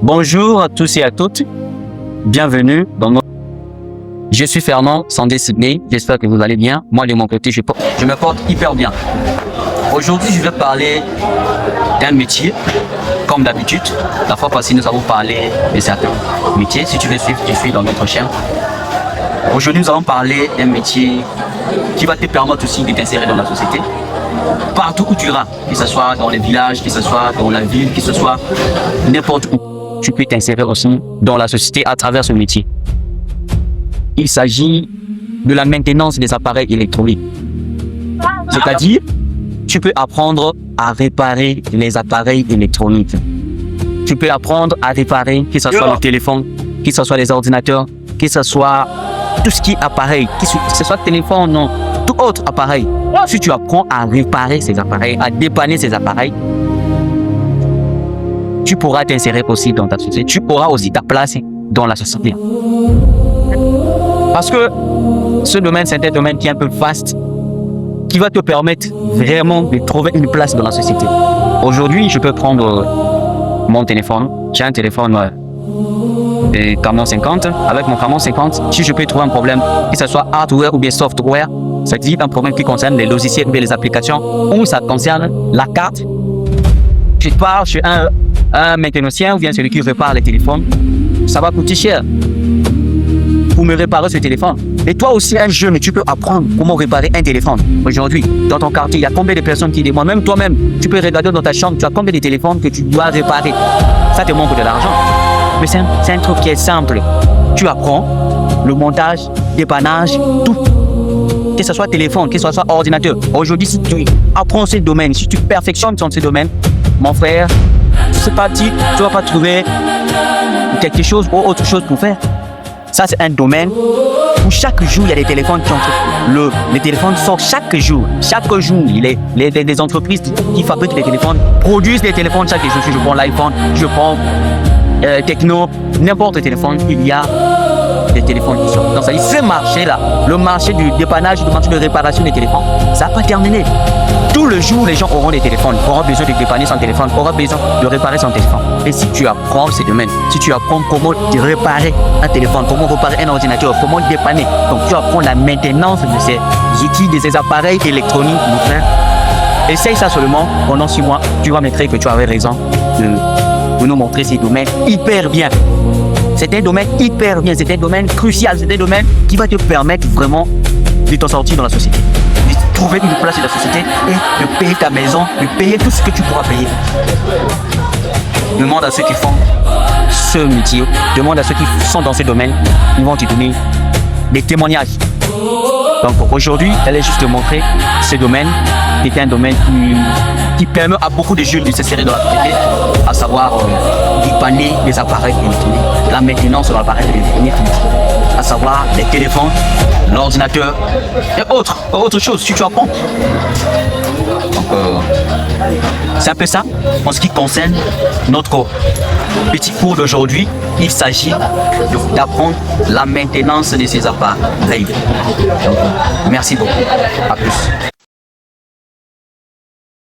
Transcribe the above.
Bonjour à tous et à toutes. Bienvenue dans notre... Je suis Fernand Sandé Sydney. J'espère que vous allez bien. Moi, de mon côté, je me porte hyper bien. Aujourd'hui, je vais parler d'un métier. Comme d'habitude, la fois passée, nous avons parlé de certains métiers. Si tu veux suivre, tu suis dans notre chaîne. Aujourd'hui, nous allons parler d'un métier qui va te permettre aussi de t'insérer dans la société. Partout où tu iras, que ce soit dans les villages, que ce soit dans la ville, que ce soit n'importe où, tu peux t'insérer aussi dans la société à travers ce métier. Il s'agit de la maintenance des appareils électroniques. C'est-à-dire, tu peux apprendre à réparer les appareils électroniques. Tu peux apprendre à réparer, que ce soit le téléphone, que ce soit les ordinateurs, que ce soit tout ce qui est appareil, que ce soit téléphone, non, tout autre appareil. Si tu apprends à réparer ces appareils, à dépanner ces appareils, tu pourras t'insérer aussi dans ta société. Tu auras aussi ta place dans la société. Parce que ce domaine, c'est un domaine qui est un peu vaste, qui va te permettre vraiment de trouver une place dans la société. Aujourd'hui, je peux prendre mon téléphone. J'ai un téléphone Camon 50. Avec mon Camon 50, si je peux trouver un problème, que ce soit hardware ou bien software, c'est-à-dire un problème qui concerne les logiciels ou bien les applications, ou ça concerne la carte, je pars chez un mécanicien ou bien celui qui répare les téléphones, ça va coûter cher pour me réparer ce téléphone. Et toi aussi, un jeune, tu peux apprendre comment réparer un téléphone. Aujourd'hui, dans ton quartier, il y a combien de personnes qui demandent, même toi-même, tu peux regarder dans ta chambre, tu as combien de téléphones que tu dois réparer. Ça te manque de l'argent. Mais c'est un truc qui est simple. Tu apprends le montage, dépannage, tout. Que ce soit téléphone, que ce soit ordinateur. Aujourd'hui, si tu apprends ce domaine, si tu perfectionnes dans ce domaine, mon frère, c'est parti, tu ne vas pas trouver quelque chose ou autre chose pour faire. Ça, c'est un domaine où chaque jour, il y a des téléphones qui entrent. Les téléphones sortent chaque jour. Chaque jour, les entreprises qui fabriquent les téléphones produisent des téléphones chaque jour. Si je prends l'iPhone, je prends Techno, n'importe quel téléphone, il y a des téléphones qui sortent. Donc, ça dit, ce marché-là, le marché du dépannage, le marché de réparation des téléphones, ça n'a pas terminé. Tout le jour, les gens auront des téléphones, auront besoin de dépanner son téléphone, auront besoin de réparer son téléphone. Et si tu apprends ces domaines, si tu apprends comment réparer un téléphone, comment réparer un ordinateur, comment dépanner, donc tu apprends la maintenance de ces outils, de ces appareils électroniques, mon frère. Essaye ça seulement pendant 6 mois, tu vas montrer que tu avais raison de nous montrer ces domaines hyper bien. C'est un domaine hyper bien, c'est un domaine crucial, c'est un domaine qui va te permettre vraiment de t'en sortir dans la société, de trouver une place dans la société et de payer ta maison, de payer tout ce que tu pourras payer. Demande à ceux qui font ce métier, demande à ceux qui sont dans ce domaine, ils vont te donner des témoignages. Donc aujourd'hui, elle est juste de montrer ce domaine qui est un domaine qui permet à beaucoup de jeunes de s'insérer dans la société, à savoir dépanner les appareils électroniques, la maintenance de l'appareil électronique, à savoir les téléphones, l'ordinateur et autre chose si tu apprends. Donc c'est un peu ça en ce qui concerne notre petit cours d'aujourd'hui. Il s'agit d'apprendre la maintenance de ces appareils. Donc, merci beaucoup. À plus.